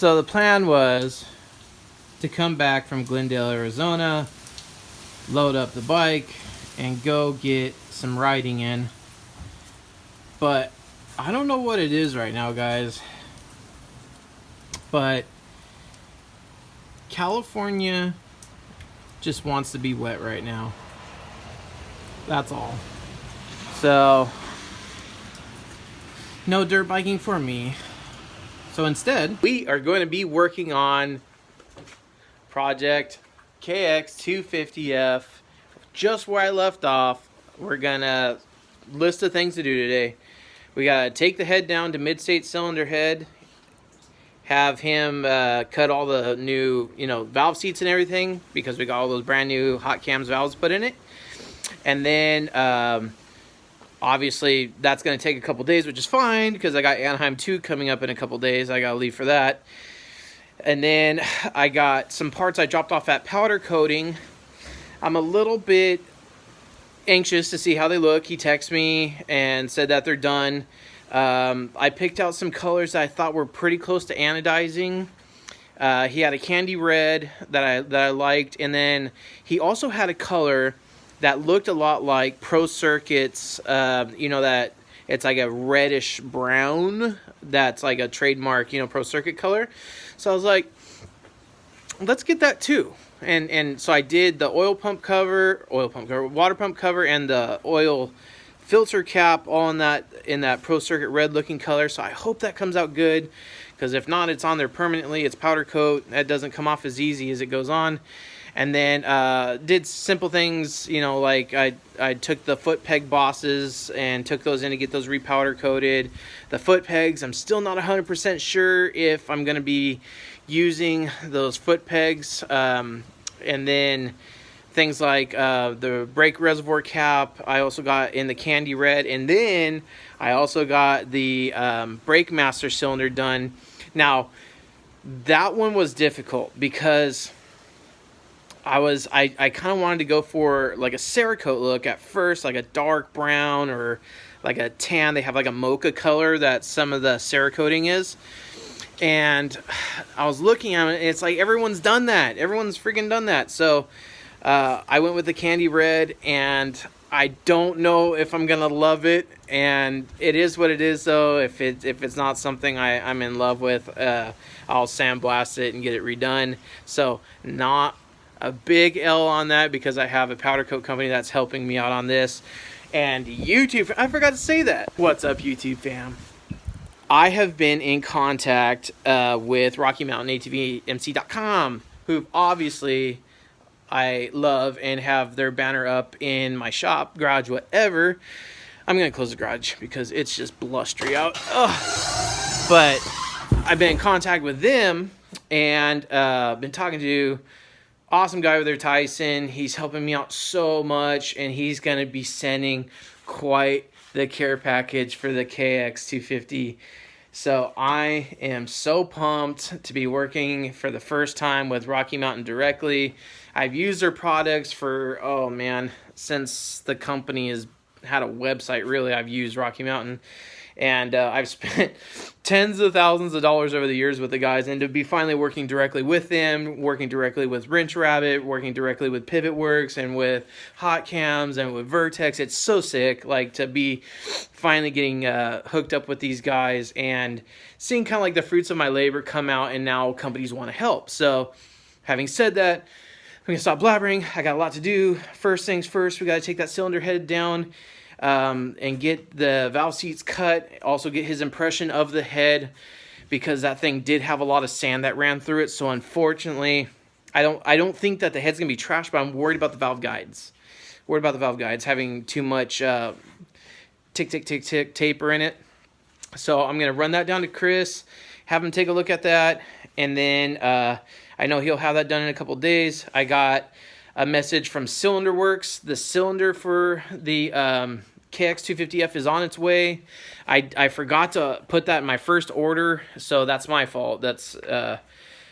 So the plan was to come back from Glendale, Arizona, load up the bike, and go get some riding in. But I don't know what it is right now, guys. But California just wants to be wet right now. That's all. So, no dirt biking for me. So instead, we are going to be working on project kx250f. Just where I left off. We're gonna list of things to do today. We gotta take the head down to mid-state cylinder head, have him cut all the new, valve seats and everything, because we got all those brand new hot cams valves put in it. And then obviously that's gonna take a couple days, which is fine because I got Anaheim 2 coming up in a couple days. I gotta leave for that. And then I got some parts I dropped off at powder coating. I'm a little bit anxious to see how they look. He texted me and said that they're done. I picked out some colors that I thought were pretty close to anodizing. He had a candy red that I liked, and then he also had a color that looked a lot like Pro Circuit's. That it's like a reddish brown. That's like a trademark, Pro Circuit color. So I was like, let's get that too. And so I did the water pump cover, and the oil filter cap all in that Pro Circuit red looking color. So I hope that comes out good, because if not, it's on there permanently. It's powder coat. That doesn't come off as easy as it goes on. And then did simple things, like I took the foot peg bosses and took those in to get those repowder coated. The foot pegs, I'm still not 100% sure if I'm going to be using those foot pegs. And then things like the brake reservoir cap, I also got in the candy red. And then I also got the brake master cylinder done. Now, that one was difficult because I kind of wanted to go for like a Cerakote look at first, like a dark brown or like a tan. They have like a mocha color that some of the Cerakoting is. And I was looking at it, and it's like everyone's done that. Everyone's freaking done that. So I went with the candy red, and I don't know if I'm gonna love it. And it is what it is, though. If it's not something I'm in love with, I'll sandblast it and get it redone. So not a big L on that, because I have a powder coat company that's helping me out on this. And YouTube, I forgot to say that. What's up, YouTube fam? I have been in contact with RockyMountainATVMC.com, who obviously I love and have their banner up in my shop, garage, whatever. I'm going to close the garage because it's just blustery out. Ugh. But I've been in contact with them and been talking to awesome guy over there, Tyson. He's helping me out so much, and he's going to be sending quite the care package for the KX250. So I am so pumped to be working for the first time with Rocky Mountain directly. I've used their products for, since the company has had a website, really, I've used Rocky Mountain. And I've spent tens of thousands of dollars over the years with the guys, and to be finally working directly with them, working directly with Wrench Rabbit, working directly with Pivot Works and with Hot Cams and with Vertex, it's so sick, like, to be finally getting hooked up with these guys and seeing kind of like the fruits of my labor come out, and now companies want to help. So having said that, I'm going to stop blabbering. I got a lot to do. First things first, we got to take that cylinder head down and get the valve seats cut. Also get his impression of the head, because that thing did have a lot of sand that ran through it. So unfortunately, I don't think that the head's gonna be trashed, but I'm worried about the valve guides. Having too much tick taper in it. So I'm gonna run that down to Chris, have him take a look at that, and then I know he'll have that done in a couple days. I got a message from Cylinder Works. The cylinder for the KX250F is on its way. I forgot to put that in my first order, so that's my fault. That's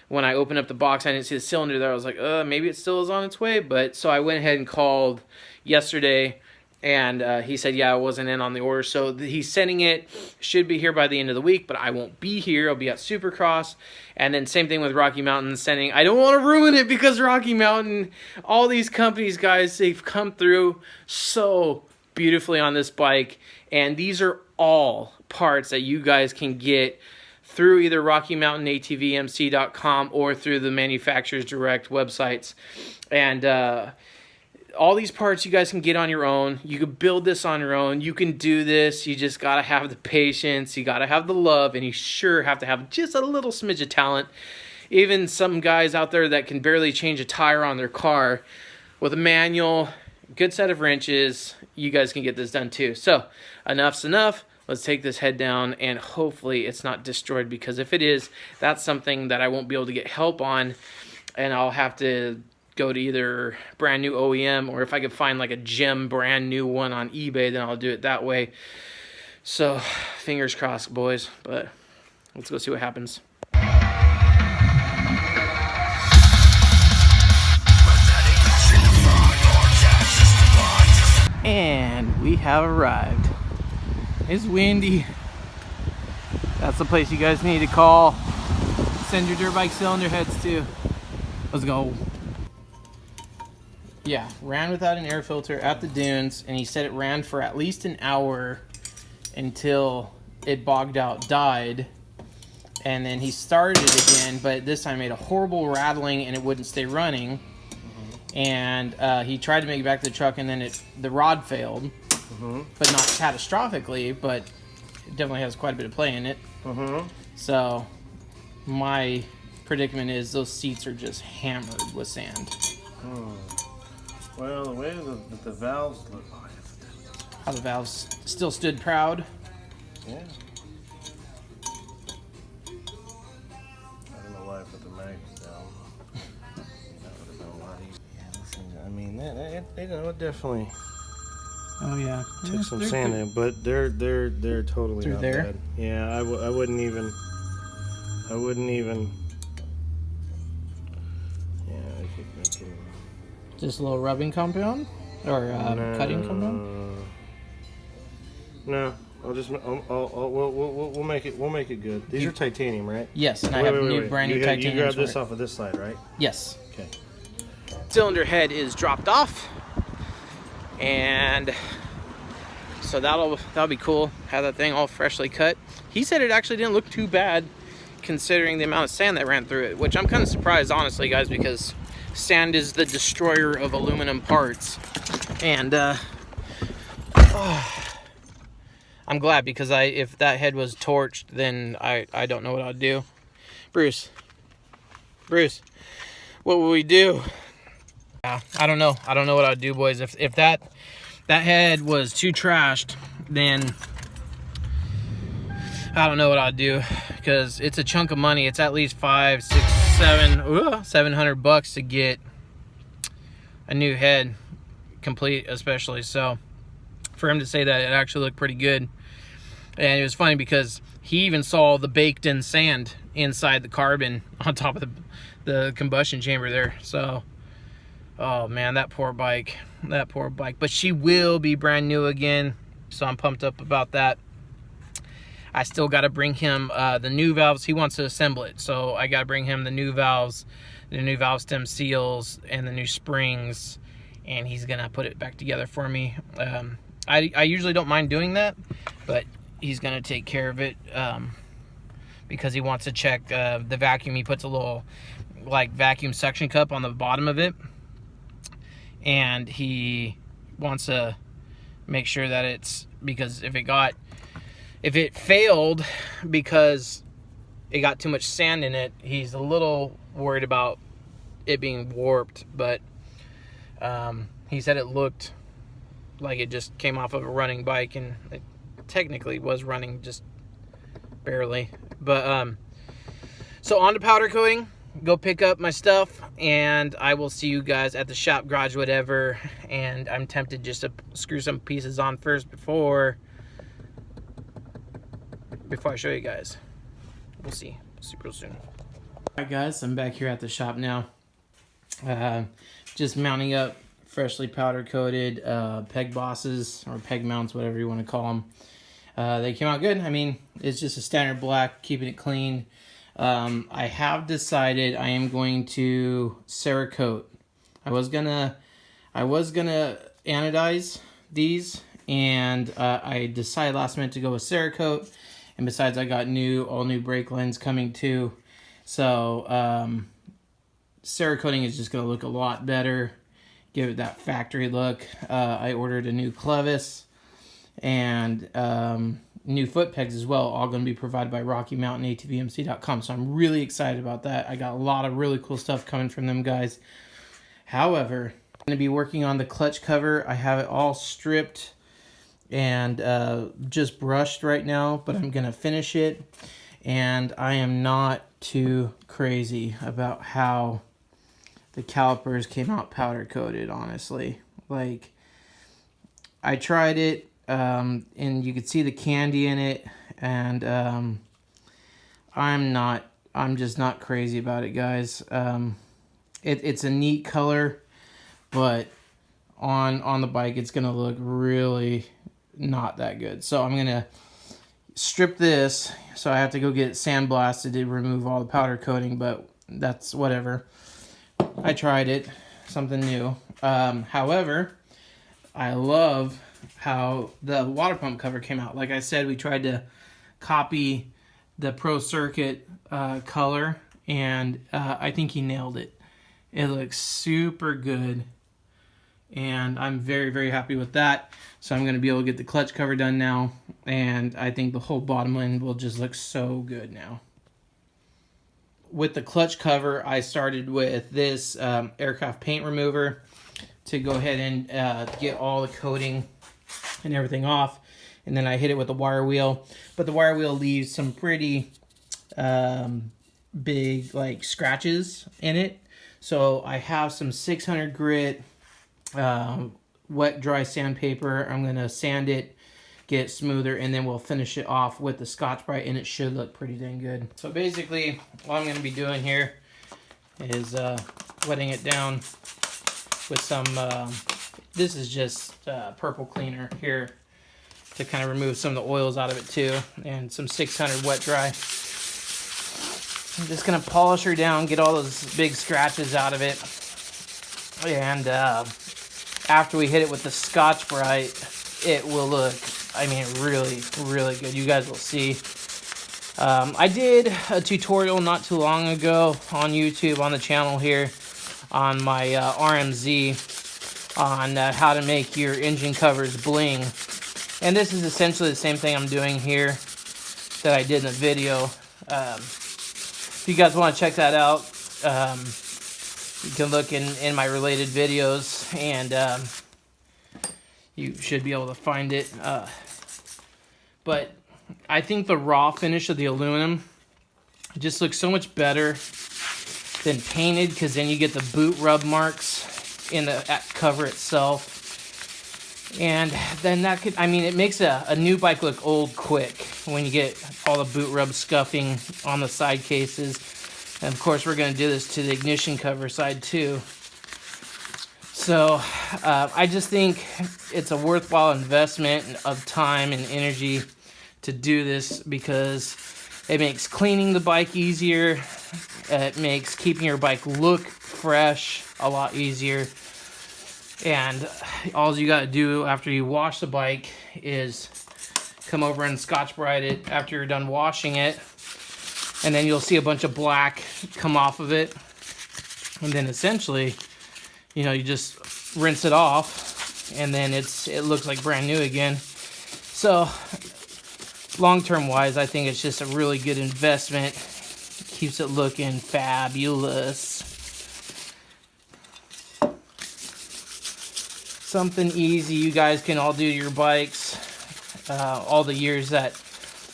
when I opened up the box, I didn't see the cylinder there. I was like, maybe it still is on its way. But so I went ahead and called yesterday And he said, yeah, I wasn't in on the order. So he's sending it. Should be here by the end of the week, but I won't be here. I'll be at Supercross. And then same thing with Rocky Mountain sending. I don't want to ruin it because Rocky Mountain, all these companies, guys, they've come through so beautifully on this bike. And these are all parts that you guys can get through either RockyMountainATVMC.com or through the manufacturer's direct websites. And all these parts you guys can get on your own. You can build this on your own. You can do this. You just got to have the patience. You got to have the love. And you sure have to have just a little smidge of talent. Even some guys out there that can barely change a tire on their car with a manual, good set of wrenches, you guys can get this done too. So enough's enough. Let's take this head down, and hopefully it's not destroyed, because if it is, that's something that I won't be able to get help on, and I'll have to go to either brand new OEM, or if I could find like a gem brand new one on eBay, then I'll do it that way. So fingers crossed, boys, but let's go see what happens. And we have arrived. It's windy. That's the place you guys need to call. Send your dirt bike cylinder heads to. Let's go. Yeah, ran without an air filter at the dunes, and he said it ran for at least an hour until it bogged out, died, and then he started it again, but this time made a horrible rattling and it wouldn't stay running. And he tried to make it back to the truck, and then the rod failed, but not catastrophically, but it definitely has quite a bit of play in it. So my predicament is those seats are just hammered with sand. Well, the way the valves look. How the valves still stood proud. Yeah. I don't know why I put the mags down. That would have been a lot easier. Yeah, listen, I mean, it definitely. Oh yeah. Took some sand in, but they're totally Through not there? bad. Yeah, I wouldn't even. Yeah, I could. Just a little rubbing compound? Or cutting compound? No, we'll make it good. These are titanium, right? Yes, and I have new brand new titanium. You grabbed this off of this side, right? Yes. Okay. Cylinder head is dropped off, and so that'll be cool. Have that thing all freshly cut. He said it actually didn't look too bad, considering the amount of sand that ran through it, which I'm kind of surprised, honestly, guys, because sand is the destroyer of aluminum parts. And I'm glad, because if that head was torched, then I don't know what I'd do. Bruce, what would we do? I don't know what I'd do, boys. If that head was too trashed, then I don't know what I'd do, because it's a chunk of money. It's at least $700 to get a new head complete, especially. So for him to say that it actually looked pretty good, and it was funny because he even saw the baked in sand inside the carbon on top of the combustion chamber there. So oh man, that poor bike, but she will be brand new again, so I'm pumped up about that. I still got to bring him the new valves. He wants to assemble it, so I got to bring him the new valves, the new valve stem seals, and the new springs, and he's gonna put it back together for me. I usually don't mind doing that, but he's gonna take care of it because he wants to check the vacuum. He puts a little like vacuum suction cup on the bottom of it, and he wants to make sure that it's, because if it failed because it got too much sand in it, he's a little worried about it being warped. But he said it looked like it just came off of a running bike, and it technically was running, just barely. But so on to powder coating. Go pick up my stuff, and I will see you guys at the shop, garage, whatever. And I'm tempted just to screw some pieces on first before I show you guys. We'll see real soon. Alright guys, I'm back here at the shop now. Just mounting up freshly powder coated peg bosses or peg mounts, whatever you want to call them. They came out good. I mean, it's just a standard black, keeping it clean. I have decided I am going to Cerakote. I was gonna anodize these, and I decided last minute to go with Cerakote. And besides, I got all new brake lines coming too. So Cerakoting is just gonna look a lot better, give it that factory look. I ordered a new clevis and new foot pegs as well, all going to be provided by RockyMountainATVMC.com. So I'm really excited about that. I got a lot of really cool stuff coming from them guys. However, I'm going to be working on the clutch cover. I have it all stripped and just brushed right now, but I'm going to finish it. And I am not too crazy about how the calipers came out powder coated, honestly. Like, I tried it. And you could see the candy in it, and I'm just not crazy about it, guys. It's a neat color, but on the bike it's gonna look really not that good. So I'm gonna strip this, so I have to go get it sandblasted to remove all the powder coating, but that's whatever. I tried it, something new. However, I love how the water pump cover came out. Like I said, we tried to copy the Pro Circuit color, and I think he nailed it. It looks super good, and I'm very, very happy with that. So I'm going to be able to get the clutch cover done now, and I think the whole bottom end will just look so good now. With the clutch cover, I started with this aircraft paint remover to go ahead and get all the coating and everything off, and then I hit it with the wire wheel. But the wire wheel leaves some pretty big like scratches in it, so I have some 600 grit wet dry sandpaper. I'm gonna sand it, get it smoother, and then we'll finish it off with the Scotch-Brite, and it should look pretty dang good. So basically what I'm gonna be doing here is wetting it down with some this is just purple cleaner here to kind of remove some of the oils out of it too, and some 600 wet dry. I'm just gonna polish her down, get all those big scratches out of it, and after we hit it with the Scotch-Brite, it will look, I mean, really, really good. You guys will see. I did a tutorial not too long ago on YouTube, on the channel here, on my RMZ, on how to make your engine covers bling. And this is essentially the same thing I'm doing here that I did in the video. If you guys want to check that out, you can look in my related videos, and you should be able to find it. But I think the raw finish of the aluminum just looks so much better than painted, because then you get the boot rub marks in the cover itself. And then that could, I mean, it makes a new bike look old quick when you get all the boot rub scuffing on the side cases. And of course, we're going to do this to the ignition cover side too. So I just think it's a worthwhile investment of time and energy to do this, because it makes cleaning the bike easier. It makes keeping your bike look fresh a lot easier. And all you got to do after you wash the bike is come over and Scotch-Brite it after you're done washing it. And then you'll see a bunch of black come off of it. And then essentially, you know, you just rinse it off, and then it looks like brand new again. So long-term wise, I think it's just a really good investment. Keeps it looking fabulous. Something easy you guys can all do to your bikes. All the years that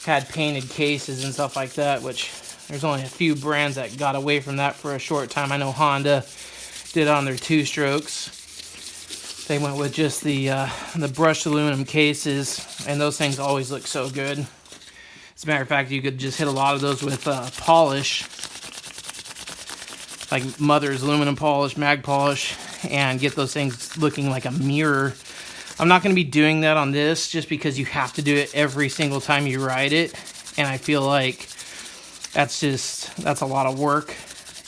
had painted cases and stuff like that, which there's only a few brands that got away from that for a short time. I know Honda did on their two-strokes. They went with just the brushed aluminum cases, and those things always look so good. As a matter of fact, you could just hit a lot of those with polish, like Mother's aluminum polish, mag polish, and get those things looking like a mirror. I'm not going to be doing that on this just because you have to do it every single time you ride it. And I feel like that's a lot of work.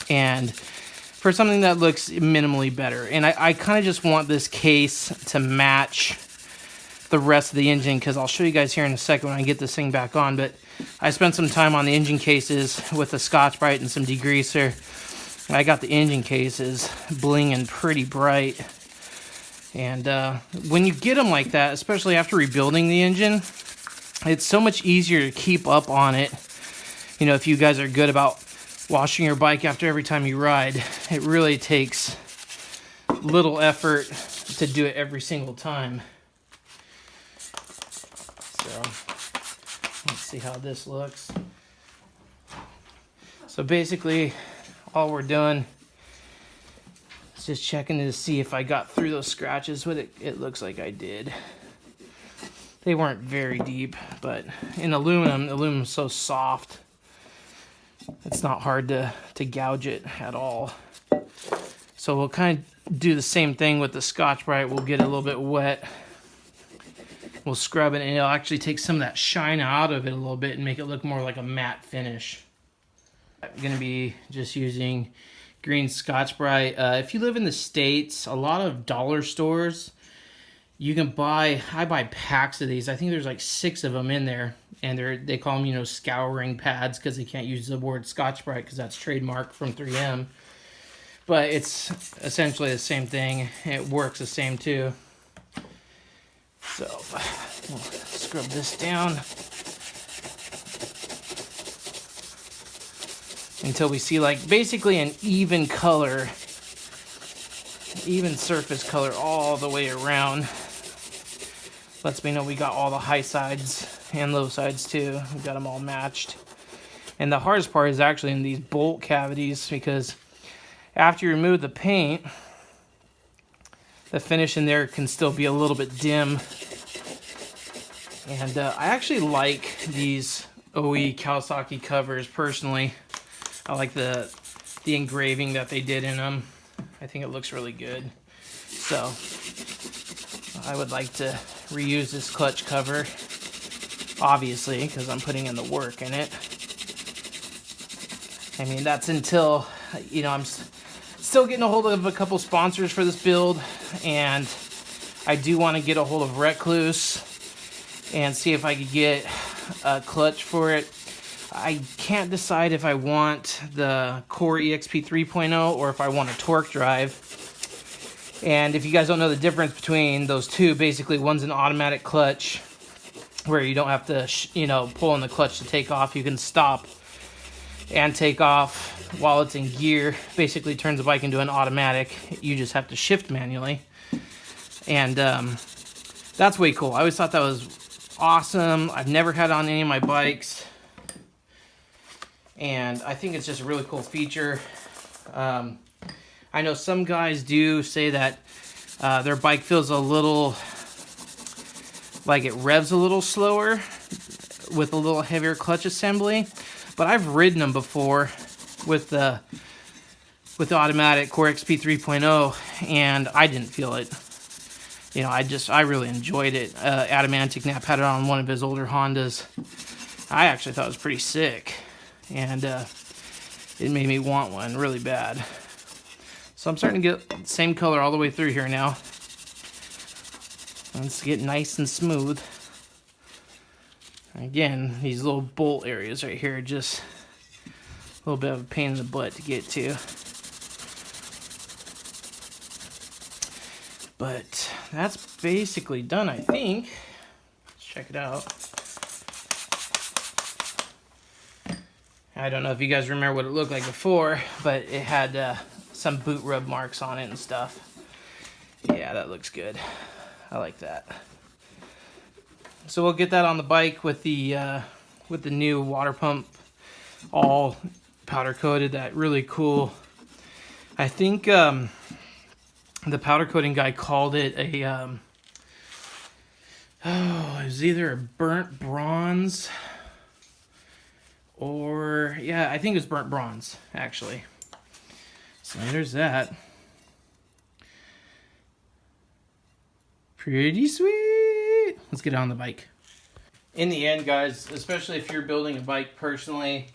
And for something that looks minimally better. And I kind of just want this case to match the rest of the engine, because I'll show you guys here in a second when I get this thing back on. But I spent some time on the engine cases with a Scotch-Brite and some degreaser. I got the engine cases blinging pretty bright. And when you get them like that, especially after rebuilding the engine, it's so much easier to keep up on it. You know, if you guys are good about washing your bike after every time you ride, it really takes little effort to do it every single time. So let's see how this looks. So basically all we're doing is just checking to see if I got through those scratches with it. It looks like I did. They weren't very deep, but in aluminum's so soft, it's not hard to gouge it at all. So we'll kind of do the same thing with the Scotch-Brite. We'll get it a little bit wet. We'll scrub it, and it'll actually take some of that shine out of it a little bit and make it look more like a matte finish. I'm going to be just using green Scotch-Brite. If you live in the States, a lot of dollar stores, you can buy, I buy packs of these. I think there's like 6 of them in there, and they call them, you know, scouring pads, because they can't use the word Scotch-Brite because that's trademarked from 3M. But it's essentially the same thing. It works the same too. So we'll scrub this down until we see like basically an even color, even surface color all the way around. Lets me know we got all the high sides and low sides too. We got them all matched. And the hardest part is actually in these bolt cavities, because after you remove the paint, the finish in there can still be a little bit dim. And I actually like these OE Kawasaki covers personally. I like the engraving that they did in them. I think it looks really good. So I would like to reuse this clutch cover, obviously, because I'm putting in the work in it. I mean, that's until, you know, I'm still getting a hold of a couple sponsors for this build, and I do want to get a hold of Recluse and see if I could get a clutch for it. I can't decide if I want the Core EXP 3.0 or if I want a torque drive. And if you guys don't know the difference between those two, basically one's an automatic clutch where you don't have to, you know, pull in the clutch to take off. You can stop and take off while it's in gear. Basically turns the bike into an automatic. You just have to shift manually. And that's way cool. I always thought that was awesome. I've never had it on any of my bikes, and I think it's just a really cool feature. I know some guys do say that their bike feels a little like it revs a little slower with a little heavier clutch assembly, but I've ridden them before with the automatic Core XP 3.0, and I didn't feel it. You know, I really enjoyed it. Adamantic Nap had it on one of his older Hondas. I actually thought it was pretty sick, and it made me want one really bad. So I'm starting to get the same color all the way through here now. Let's get nice and smooth. Again, these little bolt areas right here are just a little bit of a pain in the butt to get to. But that's basically done, I think. Let's check it out. I don't know if you guys remember what it looked like before, but it had some boot rub marks on it and stuff. Yeah, that looks good. I like that. So we'll get that on the bike with the new water pump, all powder coated. That really cool. I think the powder coating guy called it a it was either a burnt bronze or, yeah, I think it was burnt bronze actually. So there's that. Pretty sweet. Let's get on the bike. In the end, guys, especially if you're building a bike personally,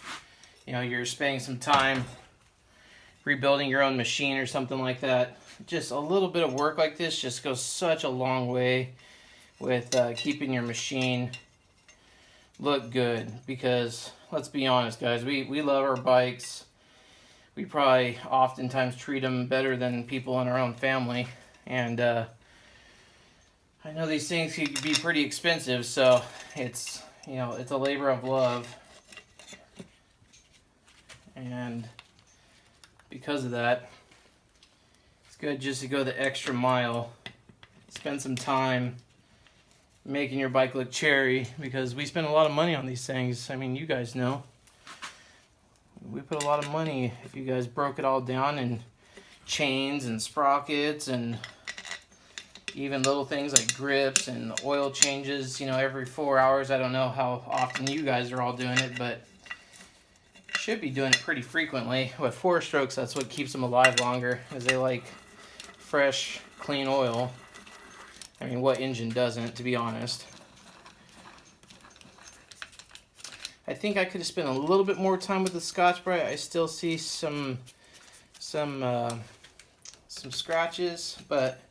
you know, you're spending some time rebuilding your own machine or something like that, just a little bit of work like this just goes such a long way with keeping your machine look good. Because let's be honest, guys, we love our bikes. We probably oftentimes treat them better than people in our own family, and I know these things can be pretty expensive, so it's, you know, it's a labor of love. And because of that, it's good just to go the extra mile, spend some time making your bike look cherry, because we spend a lot of money on these things. I mean, you guys know. We put a lot of money. If you guys broke it all down in chains and sprockets and even little things like grips and oil changes, you know, every 4 hours. I don't know how often you guys are all doing it, but should be doing it pretty frequently. With 4-strokes, that's what keeps them alive longer, is they like fresh, clean oil. I mean, what engine doesn't, to be honest? I think I could have spent a little bit more time with the Scotch-Brite. I still see some scratches, but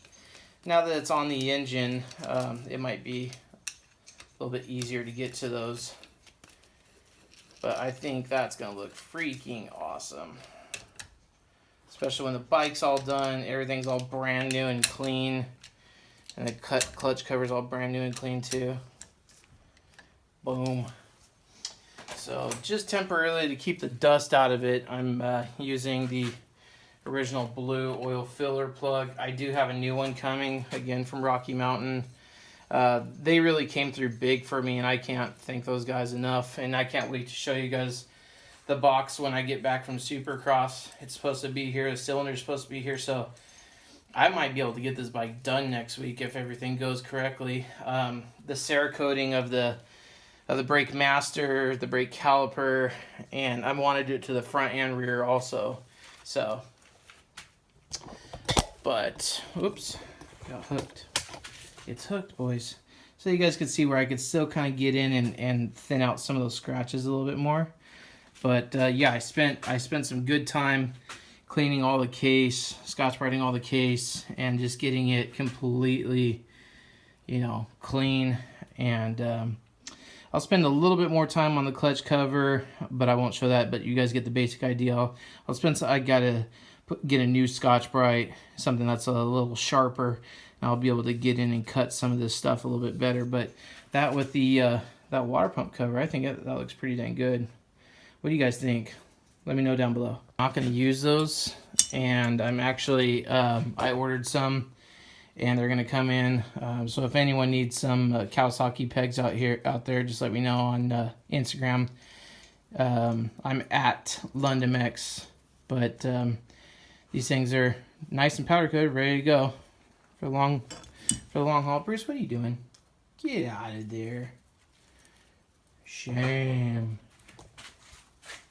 now that it's on the engine, it might be a little bit easier to get to those. But I think that's going to look freaking awesome. Especially when the bike's all done, everything's all brand new and clean. And the clutch cover's all brand new and clean too. Boom. So just temporarily to keep the dust out of it, I'm using the original blue oil filler plug. I do have a new one coming, again from Rocky Mountain. They really came through big for me, and I can't thank those guys enough. And I can't wait to show you guys the box when I get back from Supercross. It's supposed to be here, the cylinder's supposed to be here, so I might be able to get this bike done next week if everything goes correctly. The Cerakoting of the brake master, the brake caliper, and I wanted it to the front and rear also. So, but, oops, got hooked. It's hooked, boys. So you guys can see where I could still kind of get in and thin out some of those scratches a little bit more. But yeah, I spent some good time cleaning all the case, Scotch-Briting all the case, and just getting it completely, you know, clean. And I'll spend a little bit more time on the clutch cover, but I won't show that. But you guys get the basic idea. I gotta get a new Scotch-Brite, something that's a little sharper. And I'll be able to get in and cut some of this stuff a little bit better. But that with the that water pump cover, I think that looks pretty dang good. What do you guys think? Let me know down below. I'm not going to use those, and I'm actually I ordered some, and they're going to come in. So if anyone needs some Kawasaki pegs out there, just let me know on Instagram. I'm at LondonX, but these things are nice and powder coated, ready to go for the long haul. Bruce, what are you doing? Get out of there! Shame.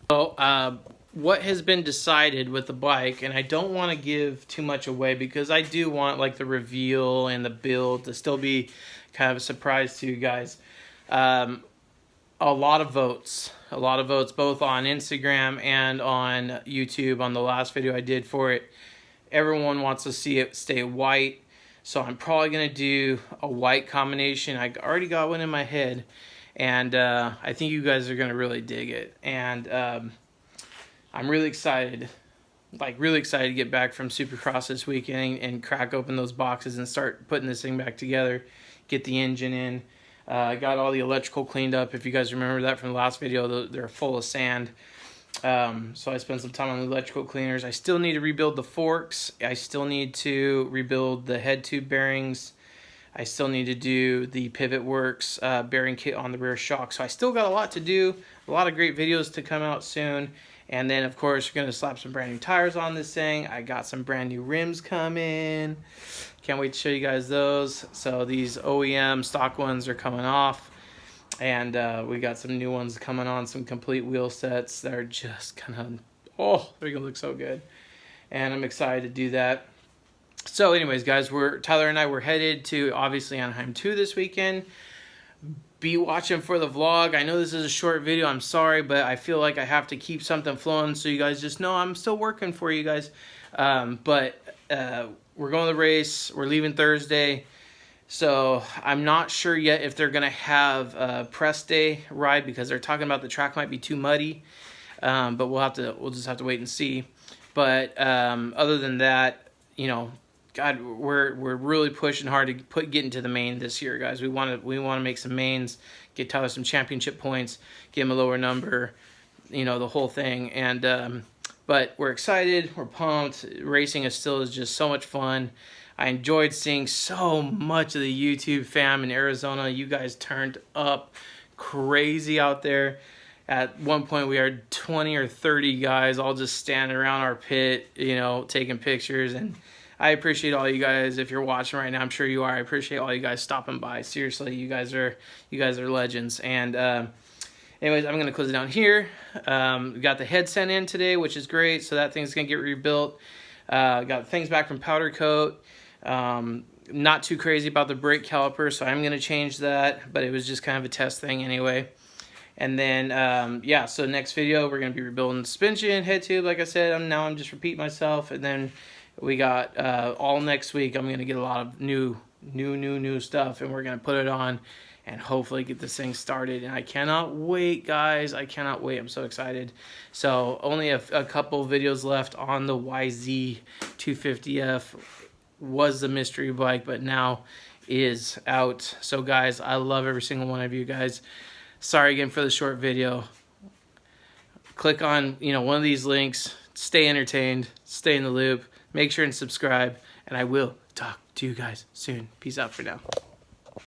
So, what has been decided with the bike, and I don't want to give too much away because I do want like the reveal and the build to still be kind of a surprise to you guys. A lot of votes both on Instagram and on YouTube on the last video I did for it. Everyone wants to see it stay white, so I'm probably going to do a white combination. I already got one in my head. And I think you guys are going to really dig it. And I'm really excited, really excited to get back from Supercross this weekend and crack open those boxes and start putting this thing back together, get the engine in. I got all the electrical cleaned up. If you guys remember that from the last video, they're full of sand. So I spent some time on the electrical cleaners. I still need to rebuild the forks. I still need to rebuild the head tube bearings. I still need to do the Pivot Works bearing kit on the rear shock. So I still got a lot to do, a lot of great videos to come out soon. And then, of course, we're going to slap some brand new tires on this thing. I got some brand new rims coming. Can't wait to show you guys those. So these OEM stock ones are coming off. And we got some new ones coming on, some complete wheel sets that are just kind of, oh, they're going to look so good. And I'm excited to do that. So anyways, guys, Tyler and I were headed to, obviously, Anaheim 2 this weekend. Be watching for the vlog. I know this is a short video. I'm sorry, but I feel like I have to keep something flowing so you guys just know I'm still working for you guys. But we're going to the race. We're leaving Thursday. So I'm not sure yet if they're going to have a press day ride because they're talking about the track might be too muddy. But we'll just have to wait and see. But other than that, you know, God, we're really pushing hard to get into the main this year, guys. We want to make some mains, get Tyler some championship points, get him a lower number, you know, the whole thing. And but we're excited, we're pumped. Racing is just so much fun. I enjoyed seeing so much of the YouTube fam in Arizona. You guys turned up crazy out there. At one point, we had 20 or 30 guys all just standing around our pit, you know, taking pictures. And I appreciate all you guys. If you're watching right now, I'm sure you are. I appreciate all you guys stopping by. Seriously, you guys are legends. And anyways, I'm gonna close it down here. We got the head sent in today, which is great. So that thing's gonna get rebuilt. Got things back from powder coat. Not too crazy about the brake caliper, so I'm gonna change that. But it was just kind of a test thing anyway. And then yeah, so next video we're gonna be rebuilding the suspension, head tube, like I said. I'm just repeating myself. And then we got all next week I'm gonna get a lot of new stuff, and we're gonna put it on and hopefully get this thing started. And I cannot wait, guys. I cannot wait. I'm so excited. So only a couple videos left on the YZ250F. Was the mystery bike, but now is out. So guys, I love every single one of you guys. Sorry again for the short video. Click on, you know, one of these links. Stay entertained. Stay in the loop. Make sure and subscribe. And I will talk to you guys soon. Peace out for now.